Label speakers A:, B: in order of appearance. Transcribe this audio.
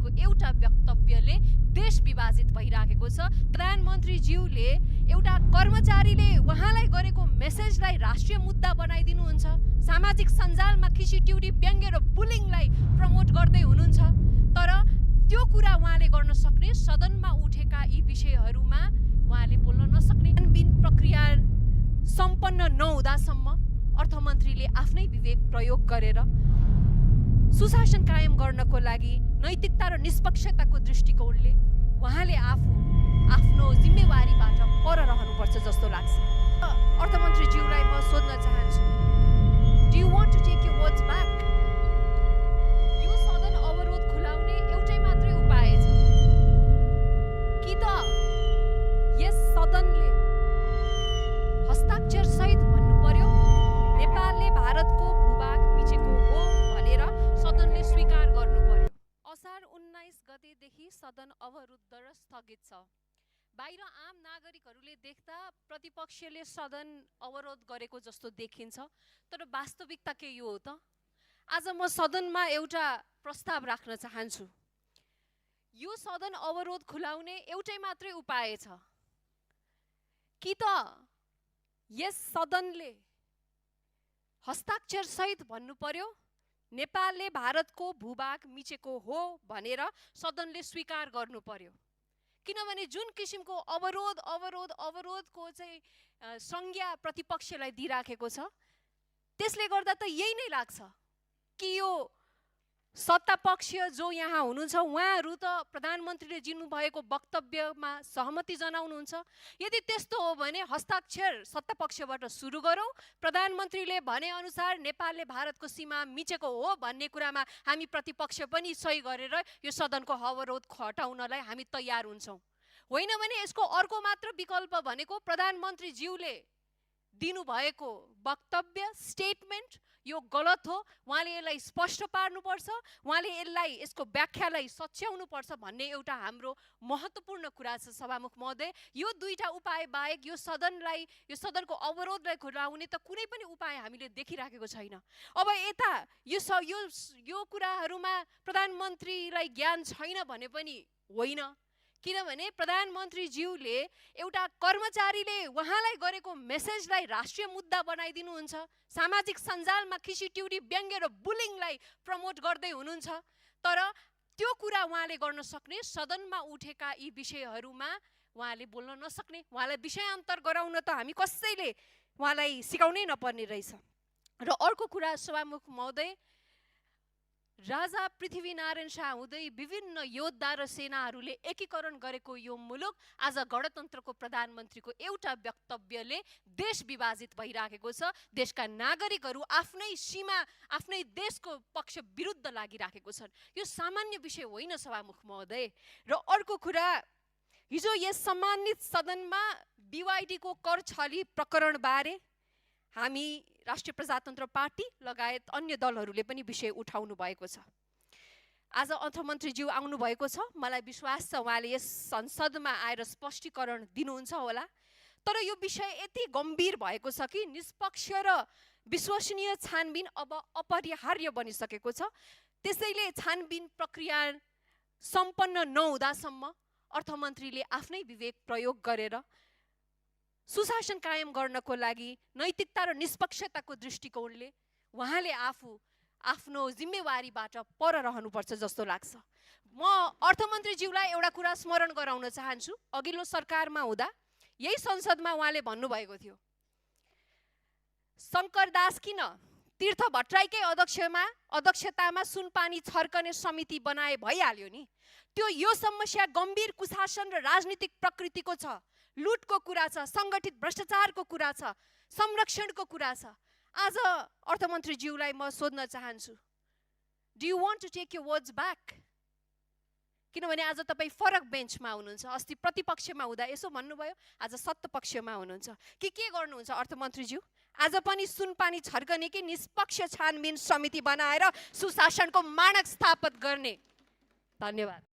A: प्रधानमन्त्रीको एउटा वक्तव्यले देश विभाजित भइराखेको छ। प्रधानमन्त्रीज्यूले एउटा कर्मचारीले उहाँलाई गरेको मेसेजलाई राष्ट्रिय मुद्दा बनाइदिनुहुन्छ, सामाजिक सञ्जालमा खिचिट्युरी व्यङ्ग्य र बुलिङलाई प्रमोट गर्दै हुनुहुन्छ। तर त्यो कुरा उहाँले गर्न सक्ने, सदनमा उठेका यी विषयहरूमा उहाँले बोल्न नसक्ने, छानबिन प्रक्रिया सम्पन्न नहुँदासम्म अर्थमन्त्रीले आफ्नै विवेक प्रयोग गरेर सुशासन कायम गर्नको लागि नैतिकता र निष्पक्षताको दृष्टिकोणले उहाँले आफ्नो जिम्मेवारीबाट पर रहनुपर्छ जस्तो लाग्छ। अर्थमन्त्रीज्यूलाई म सोध्न चाहन्छु, do you want to take your words back? यो सदन अवरोध खुलाउने एउटै मात्रै उपाय छ कि त यस सदनले हस्ताक्षर सहित भन्नु पर्यो नेपालले भारतको भूभाग मिचेको हो भनेर सदनले स्वीकार गर्नु पर्यो। असार 19 गतेदेखि सदन अवरुद्ध र स्थगित छ। बाहिर आम नागरिकहरूले देख्दा प्रतिपक्षले सदन अवरोध गरेको जस्तो देखिन्छ, तर वास्तविकता के यो हो त? आज म सदनमा एउटा प्रस्ताव राख्न चाहन्छु। यो सदन अवरोध खुलाउने एउटै मात्रै उपाय छ कि त यस सदनले हस्ताक्षर सहित भन्नु पर्यो नेपालले भारतको भूभाग मिचेको हो भनेर सदनले स्वीकार गर्नु पर्यो। किनभने जुन किसिमको अवरोधको चाहिँ संज्ञा प्रतिपक्षलाई दिइराखेको छ, त्यसले गर्दा त यही नै लाग्छ कि यो सत्तापक्ष जो यहाँ हुनुहुन्छ उहाँहरू त प्रधानमन्त्रीले दिनुभएको वक्तव्यमा सहमति जनाउनुहुन्छ। यदि त्यस्तो हो भने हस्ताक्षर सत्तापक्षबाट सुरु गरौँ। प्रधानमन्त्रीले भनेअनुसार नेपालले भारतको सीमा मिचेको हो भन्ने कुरामा हामी प्रतिपक्ष पनि सही गरेर यो सदनको अवरोध हटाउनलाई हामी तयार हुन्छौँ। होइन भने यसको अर्को मात्र विकल्प भनेको प्रधानमन्त्रीज्यूले दिनुभएको वक्तव्य स्टेटमेन्ट यो गलत हो, उहाँले यसलाई स्पष्ट पार्नुपर्छ, उहाँले यसको व्याख्यालाई सच्याउनुपर्छ भन्ने एउटा हाम्रो महत्त्वपूर्ण कुरा छ। सभामुख महोदय, यो दुईटा उपाय बाहेक यो सदनको अवरोधलाई खुलाउने त कुनै पनि उपाय हामीले देखिराखेको छैन। अब यता यो कुराहरूमा प्रधानमन्त्रीलाई ज्ञान छैन भने पनि होइन, किनभने प्रधानमन्त्रीज्यूले एउटा कर्मचारीले उहाँलाई गरेको मेसेजलाई राष्ट्रिय मुद्दा बनाइदिनुहुन्छ, सामाजिक सञ्जालमा खिचिट्युरी व्यङ्ग्य र बुलिङलाई प्रमोट गर्दै हुनुहुन्छ। तर त्यो कुरा उहाँले गर्न सक्ने, सदनमा उठेका यी विषयहरूमा उहाँले बोल्न नसक्ने, उहाँलाई विषयान्तर गराउन त हामी कसैले उहाँलाई सिकाउनै नपर्ने रहेछ। र अर्को कुरा सभामुख महोदय, राजा पृथ्वीनारायण शाह हुँदै विभिन्न योद्धा र सेनाहरूले एकीकरण गरेको यो मुलुक आज गणतन्त्रको प्रधानमन्त्रीको एउटा वक्तव्यले देश विभाजित भइराखेको छ। देशका नागरिकहरू आफ्नै सीमा, आफ्नै देशको पक्ष विरुद्ध लागिराखेको छन्। यो सामान्य विषय होइन सभामुख महोदय। र अर्को कुरा, हिजो यस सम्मानित सदनमा BYD को कर छली प्रकरणबारे हामी राष्ट्रिय प्रजातन्त्र पार्टी लगायत अन्य दलहरूले पनि विषय उठाउनु भएको छ। आज अर्थमन्त्रीज्यू आउनु भएको छ, मलाई विश्वास छ उहाँले यस संसदमा आएर स्पष्टीकरण दिनुहुन्छ होला। तर यो विषय यति गम्भीर भएको छ कि निष्पक्ष र विश्वसनीय छानबिन अब अपरिहार्य बनिसकेको छ। त्यसैले छानबिन प्रक्रिया सम्पन्न नहुँदासम्म अर्थमन्त्रीले आफ्नै विवेक प्रयोग गरेर सुशासन कायम गर्नको लागि नैतिकता र निष्पक्षताको दृष्टिकोणले उहाँले आफ्नो जिम्मेवारीबाट पर रहनुपर्छ जस्तो लाग्छ। म अर्थमन्त्रीज्यूलाई एउटा कुरा स्मरण गराउन चाहन्छु। अघिल्लो सरकारमा हुँदा यही संसदमा उहाँले भन्नुभएको थियो, शङ्कर दास किन तीर्थ भट्टराईकै अध्यक्षतामा सुनपानी छर्कने समिति बनाए भइहाल्यो नि। त्यो यो समस्या गम्भीर कुशासन र राजनीतिक प्रकृतिको छ, लुटको कुरा छ, सङ्गठित भ्रष्टाचारको कुरा छ, संरक्षणको कुरा छ। आज अर्थमन्त्रीज्यूलाई म सोध्न चाहन्छु, do you want to take your words back? किनभने आज तपाईँ फरक बेन्चमा हुनुहुन्छ। अस्ति प्रतिपक्षमा हुँदा यसो भन्नुभयो, आज सत्तापक्षमा हुनुहुन्छ के गर्नुहुन्छ अर्थमन्त्रीज्यू? आज पनि सुनपानी छर्कने कि निष्पक्ष छानबिन समिति बनाएर सुशासनको मानक स्थापित गर्ने? धन्यवाद।